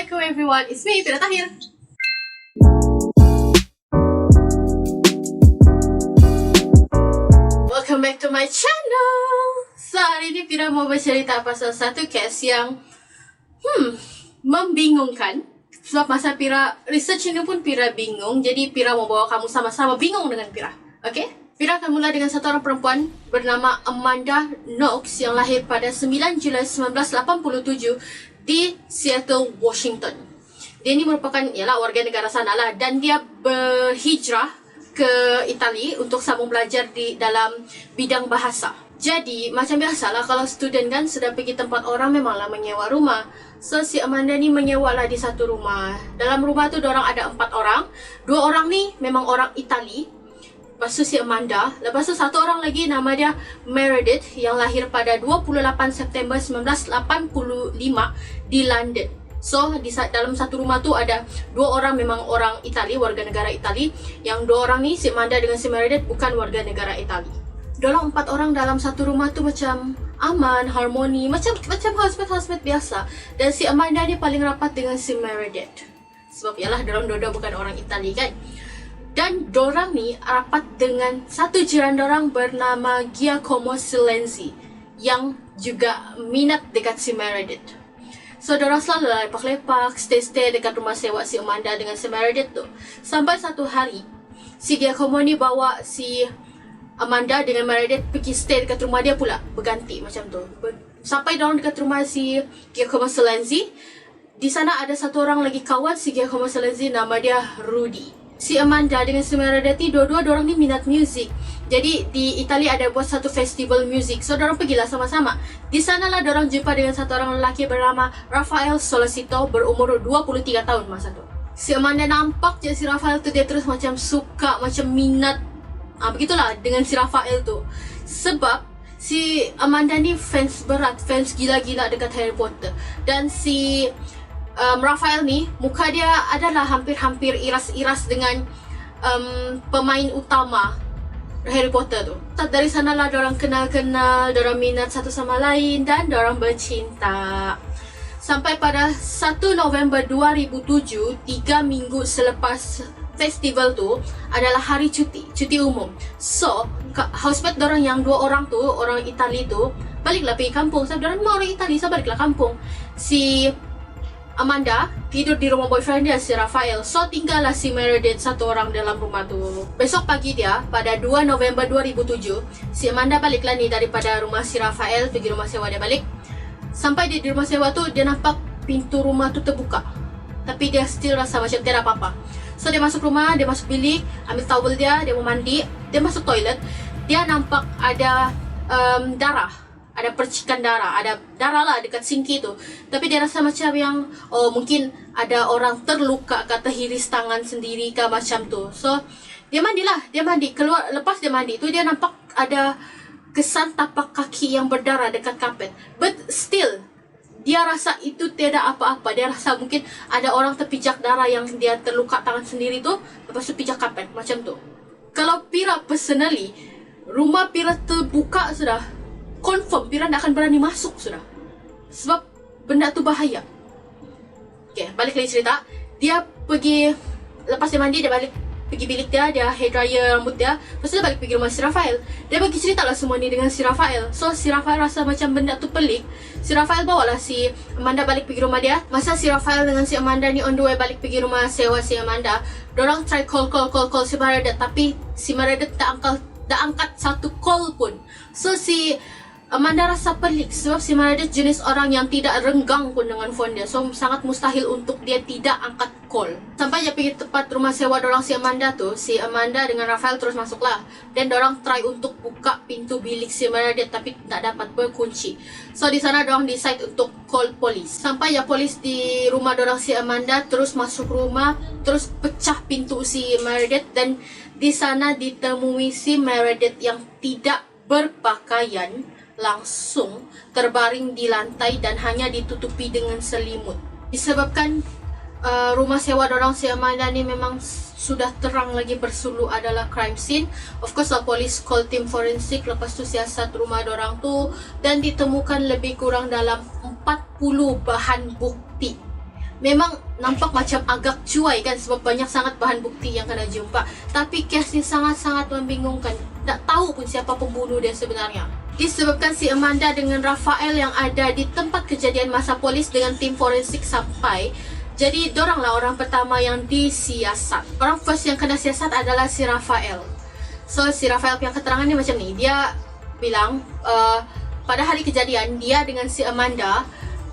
Assalamualaikum everyone, it's me, Pira Tahir. Welcome back to my channel. So, hari ini Pira mau bercerita pasal satu kes yang membingungkan. Sebab masa Pira research ini pun Pira bingung. Jadi Pira mau bawa kamu sama-sama bingung dengan Pira. Okay? Pira akan mula dengan satu orang perempuan bernama Amanda Knox yang lahir pada 9 Julai 1987 di Seattle, Washington. Dia ini merupakan warga negara sana lah, dan dia berhijrah ke Itali untuk sambung belajar di dalam bidang bahasa. Jadi macam biasalah kalau student kan sudah pergi tempat orang memanglah menyewa rumah. So si Amanda ni menyewa lah di satu rumah. Dalam rumah tu diorang ada 4 orang. 2 orang ni memang orang Itali. Lepas tu si Amanda. Lepas tu satu orang lagi nama dia Meredith yang lahir pada 28 September 1985 di London. So dalam satu rumah tu ada 2 orang memang orang Itali, warga negara Itali. Yang 2 orang ni, si Amanda dengan si Meredith, bukan warga negara Itali. Diorang 4 orang dalam satu rumah tu macam aman, harmoni, macam housemate biasa. Dan si Amanda ni paling rapat dengan si Meredith. Sebab yalah diorang dua-dua bukan orang Itali kan. Dan dorang ni rapat dengan satu jiran dorang bernama Giacomo Silenzi yang juga minat dekat si Meredith. So dorang selalu lepak-lepak, stay dekat rumah sewa si Amanda dengan si Meredith tu. Sampai satu hari si Giacomo ni bawa si Amanda dengan Meredith pergi stay dekat rumah dia pula, berganti macam tu. Sampai dorang dekat rumah si Giacomo Silenzi. Di sana ada satu orang lagi kawan si Giacomo Silenzi, nama dia Rudy. Si Amanda dengan si Meredith ni dua-dua dorang ni minat muzik. Jadi di Itali ada buat satu festival muzik. So dorang pergilah sama-sama. Di sanalah dorang jumpa dengan satu orang lelaki bernama Rafael Solicito, berumur 23 tahun masa tu. Si Amanda nampak je si Rafael tu, dia terus macam suka, macam minat. Begitulah dengan si Rafael tu. Sebab si Amanda ni fans berat, fans gila-gila dekat Harry Potter. Dan si Rafael ni, muka dia adalah hampir-hampir iras-iras dengan pemain utama Harry Potter tu. Dari sanalah dorang kenal-kenal, dorang minat satu sama lain dan dorang bercinta. Sampai pada 1 November 2007, 3 minggu selepas festival tu adalah hari cuti umum. So, housemate dorang yang 2 orang tu, orang Itali tu, baliklah pergi kampung. Sebab dorang memang orang Itali, so baliklah kampung. Si Amanda tidur di rumah boyfriend dia, si Rafael. So tinggallah si Meredith satu orang dalam rumah tu. Besok pagi dia, pada 2 November 2007, si Amanda baliklah ni daripada rumah si Rafael, pergi rumah sewa dia balik. Sampai dia di rumah sewa tu, dia nampak pintu rumah tu terbuka. Tapi dia still rasa macam tiada apa-apa. So dia masuk rumah, dia masuk bilik, ambil towel dia mau mandi. Dia masuk toilet, dia nampak ada darah. Ada percikan darah, ada darah lah dekat sinki tu. Tapi dia rasa macam yang mungkin ada orang terluka, kata hiris tangan sendiri ke macam tu. So dia mandilah, dia mandi. Keluar, lepas dia mandi tu dia nampak ada kesan tapak kaki yang berdarah dekat kapet. But still dia rasa itu tiada apa-apa. Dia rasa mungkin ada orang terpijak darah yang dia terluka tangan sendiri tu, lepas tu pijak kapet macam tu. Kalau Pira personally, rumah Pira terbuka sudah, confirm Pira tak akan berani masuk sudah. Sebab benda tu bahaya. Okay, balik lagi cerita. Dia pergi, lepas dia mandi, dia balik pergi bilik dia, dia hair dryer rambut dia. Lepas tu dia balik pergi rumah si Rafael. Dia bagi cerita lah semua ni dengan si Rafael. So si Rafael rasa macam benda tu pelik. Si Rafael bawa lah si Amanda balik pergi rumah dia. Masa si Rafael dengan si Amanda ni on the way balik pergi rumah sewa si Amanda, dorang try call si Meredith. Tapi si Meredith tak angkat satu call pun. So si Amanda rasa pelik sebab si Meredith jenis orang yang tidak renggang pun dengan phone dia. So sangat mustahil untuk dia tidak angkat call. Sampai dia pergi tempat rumah sewa dorang si Amanda tu, si Amanda dengan Rafael terus masuklah. Dan dorang try untuk buka pintu bilik si Meredith tapi tak dapat, berkunci. So di sana dorang decide untuk call polis. Sampai ya polis di rumah dorang si Amanda terus masuk rumah, terus pecah pintu si Meredith. Dan di sana ditemui si Meredith yang tidak berpakaian, langsung terbaring di lantai dan hanya ditutupi dengan selimut. Disebabkan rumah sewa dorang si Amanda ni memang sudah terang lagi bersulu adalah crime scene. Of course lah, polis call tim forensik, lepas tu siasat rumah dorang tu dan ditemukan lebih kurang dalam 40 bahan bukti memang nampak macam agak cuai kan sebab banyak sangat bahan bukti yang kena jumpa. Tapi kes ni sangat-sangat membingungkan. Tak tahu pun siapa pembunuh dia sebenarnya. Disebabkan si Amanda dengan Rafael yang ada di tempat kejadian masa polis dengan tim forensik sampai. Jadi doranglah orang pertama yang disiasat. Orang first yang kena siasat adalah si Rafael. So si Rafael punya keterangan ni macam ni. Dia bilang pada hari kejadian dia dengan si Amanda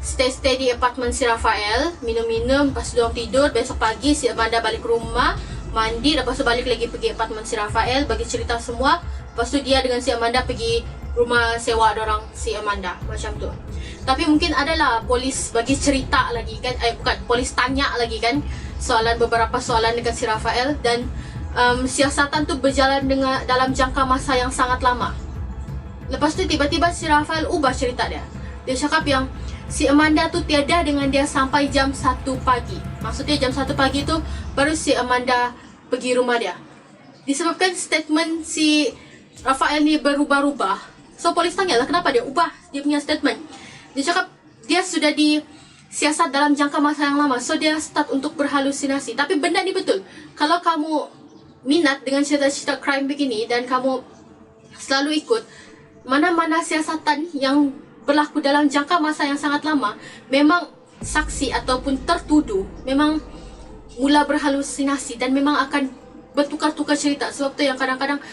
stay di apartmen si Rafael, minum-minum, lepas tu diorang tidur. Besok pagi si Amanda balik rumah, mandi, lepas tu balik lagi pergi apartmen si Rafael, bagi cerita semua. Lepas tu dia dengan si Amanda pergi rumah sewa dorang si Amanda, macam tu. Tapi mungkin adalah polis bagi cerita lagi kan, polis tanya lagi kan beberapa soalan dekat si Rafael. Dan siasatan tu berjalan dengan dalam jangka masa yang sangat lama. Lepas tu tiba-tiba si Rafael ubah cerita dia. Dia cakap yang si Amanda tu tiada dengan dia sampai jam 1 pagi. Maksudnya jam 1 pagi tu baru si Amanda pergi rumah dia. Disebabkan statement si Rafael ni berubah-ubah. So polis tanya lah kenapa dia ubah dia punya statement. Dia cakap dia sudah disiasat dalam jangka masa yang lama. So dia start untuk berhalusinasi. Tapi benda ni betul. Kalau kamu minat dengan cerita-cerita crime begini dan kamu selalu ikut, mana-mana siasatan yang berlaku dalam jangka masa yang sangat lama, memang saksi ataupun tertuduh memang mula berhalusinasi dan memang akan bertukar-tukar cerita. Sebab tu yang kadang-kadang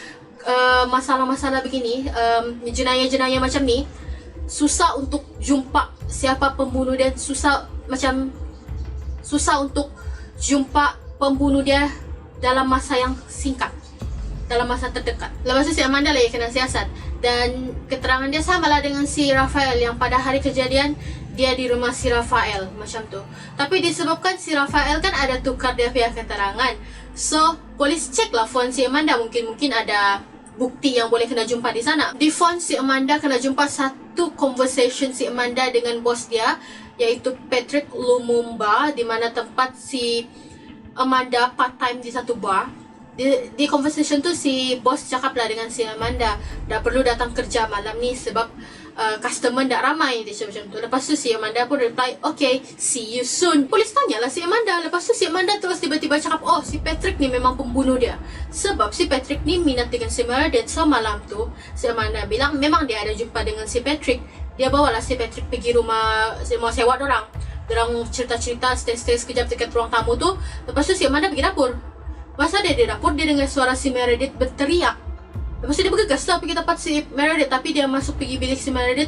masalah-masalah begini, jenayah-jenayah macam ni, susah untuk jumpa siapa pembunuh dia, susah untuk jumpa pembunuh dia dalam masa yang singkat, dalam masa terdekat. Lepas tu si Amanda lagi kena siasat. Dan keterangan dia samalah dengan si Rafael yang pada hari kejadian dia di rumah si Rafael, macam tu. Tapi disebabkan si Rafael kan ada tukar dia punya keterangan. So, polis cek lah phone si Amanda, mungkin ada bukti yang boleh kena jumpa di sana. Di phone si Amanda kena jumpa satu conversation si Amanda dengan bos dia, iaitu Patrick Lumumba, di mana tempat si Amanda part time di satu bar. Di conversation tu si bos cakap lah dengan si Amanda, dah perlu datang kerja malam ni sebab customer dah ramai, dia cakap macam tu. Lepas tu si Amanda pun reply, okay, see you soon. Polis tanya lah si Amanda. Lepas tu si Amanda terus tiba-tiba cakap, oh si Patrick ni memang pembunuh dia. Sebab si Patrick ni minat dengan si Meredith. So malam tu si Amanda bilang memang dia ada jumpa dengan si Patrick. Dia bawalah si Patrick pergi rumah sewa dorang. Dorang cerita-cerita, stay sekejap dekat ruang tamu tu. Lepas tu si Amanda pergi dapur. Masa dia di dapur, dia dengar suara si Meredith berteriak. Lepas tu dia bergegas lah pergi tempat si Meredith. Tapi dia masuk pergi bilik si Meredith,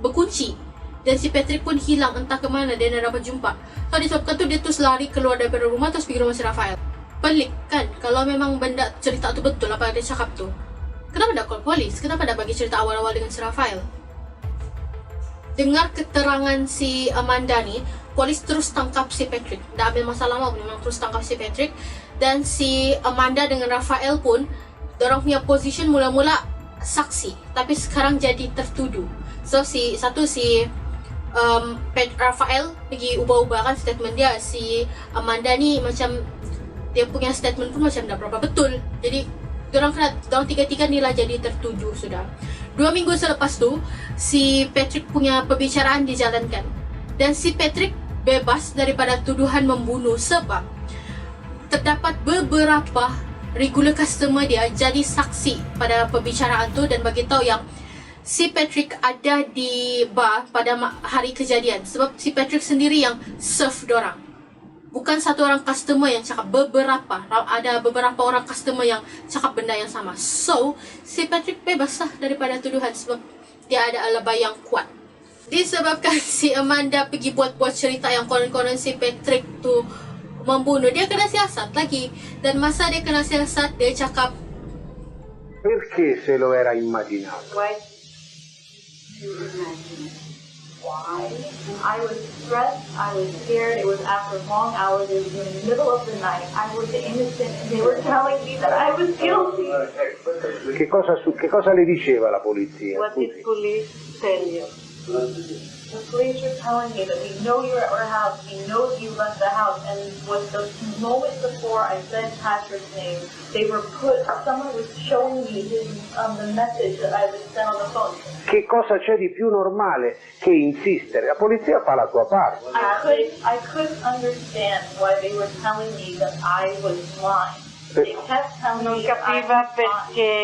berkunci. Dan si Patrick pun hilang, entah ke mana dia nak dapat jumpa. So disebabkan tu dia terus lari keluar daripada rumah, terus pergi rumah si Rafael. Pelik kan, kalau memang benda cerita tu betul apa yang dia cakap tu, kenapa tak call polis? Kenapa tak bagi cerita awal-awal dengan si Rafael? Dengar keterangan si Amanda ni, polis terus tangkap si Patrick. Dah ambil masa lama pun memang terus tangkap si Patrick. Dan si Amanda dengan Rafael pun, dorang punya position mula-mula saksi, tapi sekarang jadi tertuduh. So si Rafael pergi ubah-ubah kan statement dia. Si Amanda ni macam dia punya statement pun macam dah berapa betul. Jadi dorang tiga-tiga ni lah jadi tertuduh sudah. 2 minggu selepas tu, si Patrick punya perbicaraan dijalankan. Dan si Patrick bebas daripada tuduhan membunuh sebab terdapat beberapa regular customer dia jadi saksi pada perbicaraan tu dan beritahu yang si Patrick ada di bar pada hari kejadian. Sebab si Patrick sendiri yang serve dorang, bukan satu orang customer yang cakap, ada beberapa orang customer yang cakap benda yang sama. So si Patrick bebas lah daripada tuduhan sebab dia ada alibi yang kuat. Disebabkan si Amanda pergi buat cerita yang konon-konon si Patrick tu membunuh, dia kena siasat lagi. Dan masa dia kena siasat, dia cakap, perché se lo era immaginato? Why you imagine? Why? I was stressed, I was scared, it was after long hours, it was in the middle of the night, I was innocent and they were telling me that I was guilty. Che cosa le diceva la polizia? What did police tell you? The police were telling me that we know you're at our house, we know you left the house, and with the moment before I said Patrick's name, someone was showing me the message that I was sent on the phone. Che cosa c'è di più normale che insistere? La polizia fa la sua parte. I couldn't understand why they were telling me that I was lying. They kept telling Non me that I capiva was lying. perché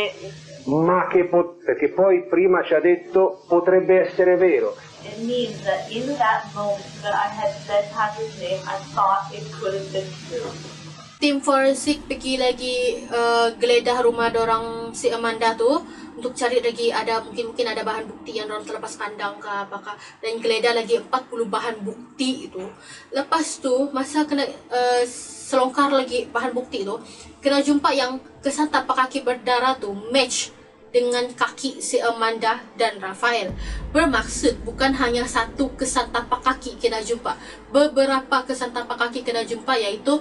Ma perché poi prima ci ha detto potrebbe essere vero. It means that in that moment that I had said Patrick's name, I thought it could have been true. Tim forensik pergi lagi geledah rumah dorang si Amanda tu untuk cari lagi ada mungkin ada bahan bukti yang dorang terlepas pandang ke apakah, dan geledah lagi 40 bahan bukti itu. Lepas tu masa kena selongkar lagi bahan bukti tu, kena jumpa yang kesan tapak kaki berdarah tu match dengan kaki si Amanda dan Rafael. Bermaksud bukan hanya satu kesan tapak kaki kena jumpa, beberapa kesan tapak kaki kena jumpa, iaitu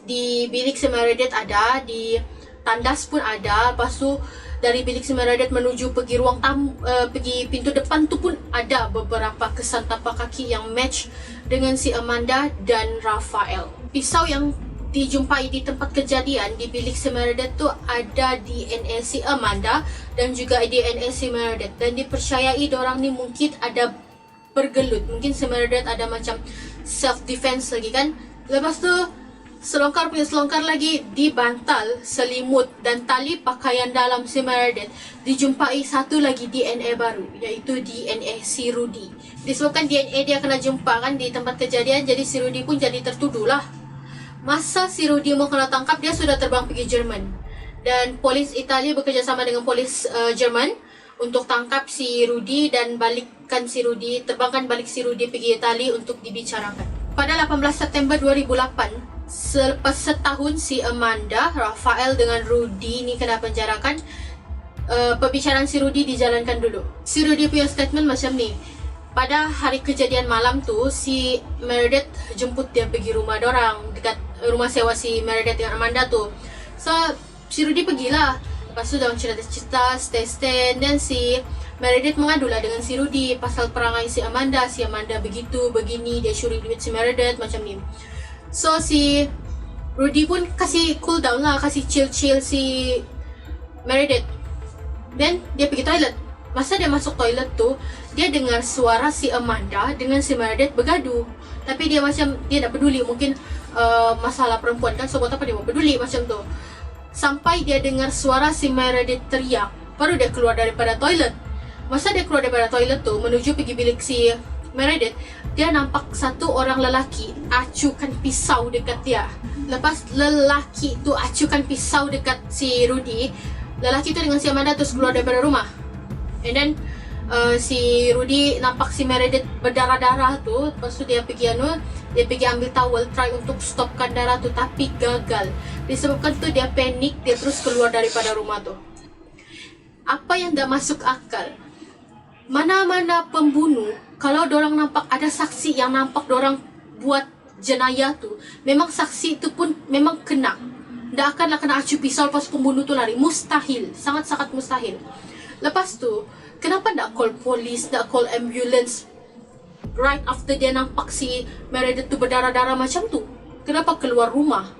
di bilik si Meredith ada, di tandas pun ada. Lepas tu dari bilik si Meredith menuju pergi ruang tamu, pergi pintu depan tu pun ada beberapa kesan tapak kaki yang match dengan si Amanda dan Rafael. Pisau yang dijumpai di tempat kejadian di bilik si Meredith tu ada DNA si Amanda dan juga DNA si Meredith, dan dipercayai dorang ni mungkin ada bergelut, mungkin si Meredith ada macam self defense lagi kan. Lepas tu selongkar lagi di bantal, selimut dan tali pakaian dalam si Meredith dijumpai satu lagi DNA baru, iaitu DNA si Rudy. Disebabkan DNA dia kena jumpa kan di tempat kejadian, jadi si Rudy pun jadi tertuduh lah. Masa si Rudy mau kena tangkap, dia sudah terbang pergi Jerman, dan polis Italia bekerjasama dengan polis Jerman untuk tangkap si Rudy dan terbangkan balik si Rudy pergi Italia untuk dibicarakan. Pada 18 September 2008, selepas setahun si Amanda, Rafael dengan Rudy ni kena penjarakan, perbicaraan si Rudy dijalankan dulu. Si Rudy punya statement macam ni. Pada hari kejadian malam tu, si Meredith jemput dia pergi rumah dorang, dekat rumah sewa si Meredith dengan Amanda tu. So, si Rudy pergilah. Lepas tu dorang cerita-cerita, stay, dan si Meredith mengadulah dengan si Rudy pasal perangai si Amanda. Si Amanda begitu, begini, dia curi duit si Meredith, macam ni. So, si Rudy pun kasih cool down lah, kasih chill si Meredith. Then, dia pergi toilet. Masa dia masuk toilet tu, dia dengar suara si Amanda dengan si Meredith bergaduh. Tapi dia macam, dia tak peduli, mungkin masalah perempuan kan, so buat apa dia mau peduli macam tu. Sampai dia dengar suara si Meredith teriak, baru dia keluar daripada toilet. Masa dia keluar daripada toilet tu, menuju pergi bilik si Meredith, dia nampak satu orang lelaki acukan pisau dekat dia. Lepas lelaki tu acukan pisau dekat si Rudy, lelaki tu dengan si Amanda terus keluar daripada rumah. And then si Rudy nampak si Meredith berdarah-darah tu. Lepas tu dia pergi ambil towel, try untuk stopkan darah tu, tapi gagal. Disebabkan tu dia panik, dia terus keluar daripada rumah tu. Apa yang dah masuk akal, mana-mana pembunuh, kalau dorang nampak ada saksi yang nampak dorang buat jenayah tu, memang saksi tu pun memang kena. Tak akanlah kena acu pisau lepas pembunuh tu lari. Mustahil, sangat-sangat mustahil. Lepas tu, kenapa tak call polis, tak call ambulance right after dia nampak si Meredith tu berdarah-darah macam tu? Kenapa keluar rumah?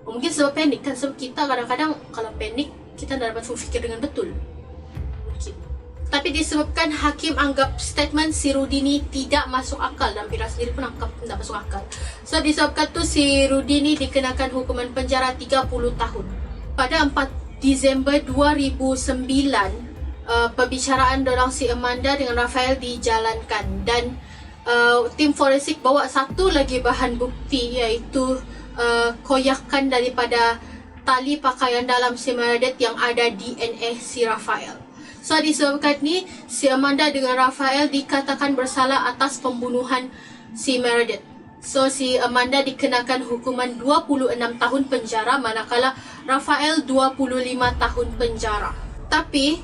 Mungkin sebab panik kan. Sebab kita kadang-kadang kalau panik, kita tak dapat berfikir dengan betul. Mungkin. Tapi disebabkan hakim anggap statement si Rudy ni tidak masuk akal, dan Pira sendiri pun anggap tidak masuk akal. So disebabkan tu si Rudy ni dikenakan hukuman penjara 30 tahun. Pada 4 Disember 2009, perbicaraan dorang si Amanda dengan Rafael dijalankan, dan tim forensik bawa satu lagi bahan bukti, iaitu koyakan daripada tali pakaian dalam si Meredith yang ada DNA si Rafael. So disebabkan ni, si Amanda dengan Rafael dikatakan bersalah atas pembunuhan si Meredith. So si Amanda dikenakan hukuman 26 tahun penjara, manakala Rafael 25 tahun penjara. Tapi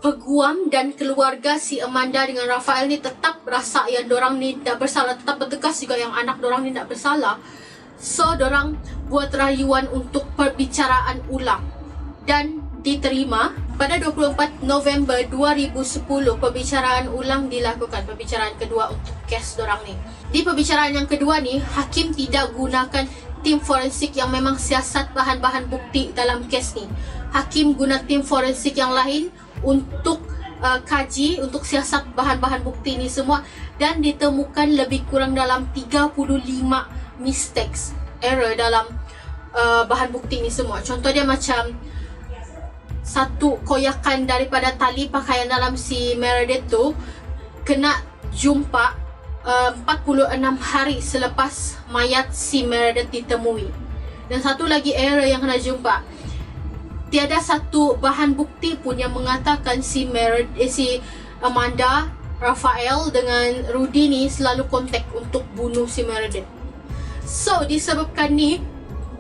peguam dan keluarga si Amanda dengan Rafael ni tetap rasa yang dorang ni tak bersalah, tetap bertegas juga yang anak dorang ni tak bersalah. So dorang buat rayuan untuk perbicaraan ulang, dan diterima. Pada 24 November 2010, pembicaraan ulang dilakukan, pembicaraan kedua untuk kes dorang ni. Di pembicaraan yang kedua ni, hakim tidak gunakan tim forensik yang memang siasat bahan-bahan bukti dalam kes ni. Hakim guna tim forensik yang lain untuk kaji, untuk siasat bahan-bahan bukti ni semua, dan ditemukan lebih kurang dalam 35 mistakes, error dalam bahan bukti ni semua. Contoh dia macam satu koyakan daripada tali pakaian dalam si Meredith tu kena jumpa 46 hari selepas mayat si Meredith ditemui. Dan satu lagi error yang kena jumpa, tiada satu bahan bukti pun yang mengatakan si Amanda, Raphael dengan Rudy ni selalu kontak untuk bunuh si Meredith. So disebabkan ni,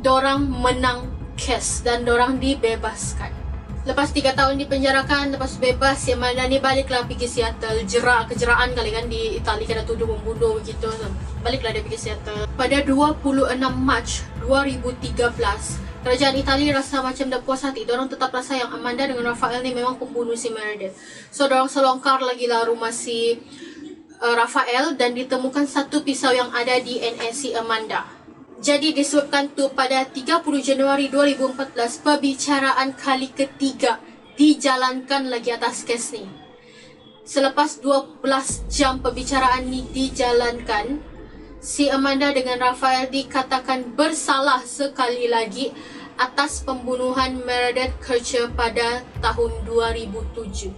dorang menang kes dan dorang dibebaskan. Lepas 3 tahun dipenjarakan, lepas bebas, si Amanda ni baliklah pergi Seattle. Kejeraan kali kan di Itali, kena tuduh membunuh begitu. Baliklah dia pergi Seattle. Pada 26 Mac 2013, kerajaan Itali rasa macam dah puas hati. Diorang tetap rasa yang Amanda dengan Raphael ni memang pembunuh si Meredith. So diorang selongkar lagi lah rumah si Raphael dan ditemukan satu pisau yang ada di DNA si Amanda. Jadi disebabkan tu pada 30 Januari 2014, perbicaraan kali ketiga dijalankan lagi atas kes ni. Selepas 12 jam perbicaraan ni dijalankan, si Amanda dengan Raphael dikatakan bersalah sekali lagi atas pembunuhan Meredith Kercher pada tahun 2007.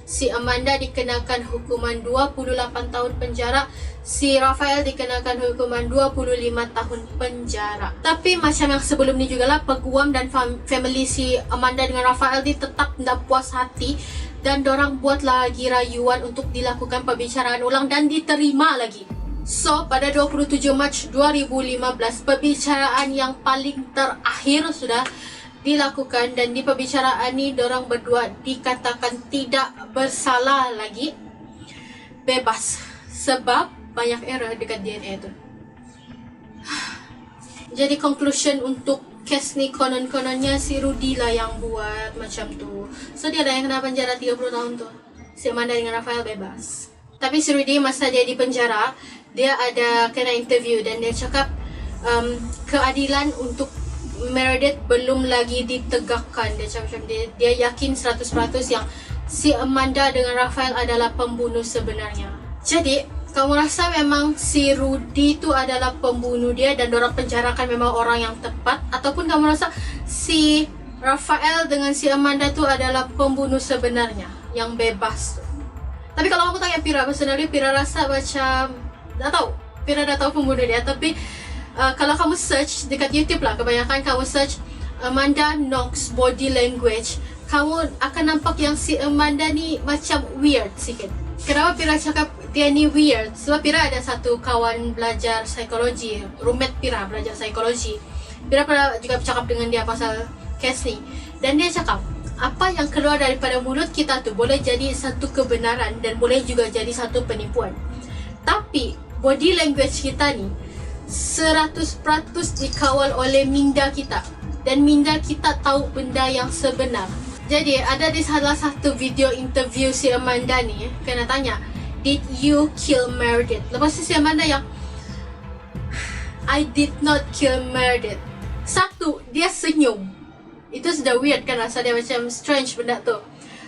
Si Amanda dikenakan hukuman 28 tahun penjara, si Raphael dikenakan hukuman 25 tahun penjara. Tapi macam yang sebelum ni jugalah, peguam dan family si Amanda dengan Raphael ni tetap tak puas hati dan dorang buat lagi rayuan untuk dilakukan perbicaraan ulang dan diterima lagi. So, pada 27 Mac 2015, perbicaraan yang paling terakhir sudah dilakukan dan di perbicaraan ni dorang berdua dikatakan tidak bersalah lagi, bebas sebab banyak error dekat DNA tu. Jadi conclusion untuk kes ni, konon-kononnya si Rudy lah yang buat macam tu. So dia lah yang kena penjara 30 tahun tu. Si Amanda dengan Raphael bebas. Tapi si Rudy masa dia di penjara, dia ada kena interview dan dia cakap keadilan untuk Meredith belum lagi ditegakkan. Dia macam dia yakin 100% yang si Amanda dengan Raphael adalah pembunuh sebenarnya. Jadi kamu rasa memang si Rudy tu adalah pembunuh dia dan dorang penjarakan memang orang yang tepat, ataupun kamu rasa si Raphael dengan si Amanda tu adalah pembunuh sebenarnya yang bebas tu? Tapi kalau aku tanya Pira personally, Pira rasa macam dah tahu, Pira dah tahu pembunuh dia. Tapi kalau kamu search dekat YouTube lah, kebanyakan kamu search Amanda Knox body language, kamu akan nampak yang si Amanda ni macam weird sikit. Kenapa Pira cakap dia ni weird? Sebab Pira ada satu kawan belajar psikologi, roommate Pira belajar psikologi. Pira pernah juga bercakap dengan dia pasal kes ni. Dan dia cakap, apa yang keluar daripada mulut kita tu boleh jadi satu kebenaran dan boleh juga jadi satu penipuan. Tapi body language kita ni 100% dikawal oleh minda kita, dan minda kita tahu benda yang sebenar. Jadi ada di salah satu video interview si Amanda ni, kena tanya, did you kill Meredith? Lepas tu si Amanda yang I did not kill Meredith. Satu, dia senyum. Itu sudah weird kan, rasa dia macam strange benda tu.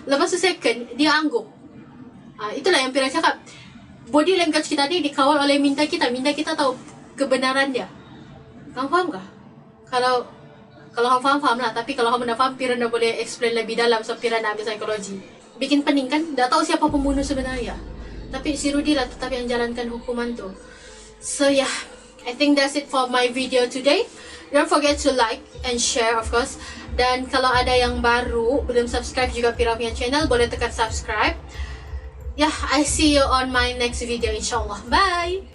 Lepas tu second, dia angguk. Itulah yang Pira cakap, body language kita ni dikawal oleh minda kita. Minda kita tahu kebenaran dia. Kamu faham kah? Kalau kamu faham lah. Tapi kalau kamu dah faham, Pira dah boleh explain lebih dalam sebab Pira nak ambil psikologi. Bikin pening kan? Dah tahu siapa pembunuh sebenarnya. Tapi si Rudy lah tetap yang jalankan hukuman tu. So yeah, I think that's it for my video today. Don't forget to like and share of course. Dan kalau ada yang baru belum subscribe juga Pira punya channel, boleh tekan subscribe. Yeah, I see you on my next video insyaAllah. Bye!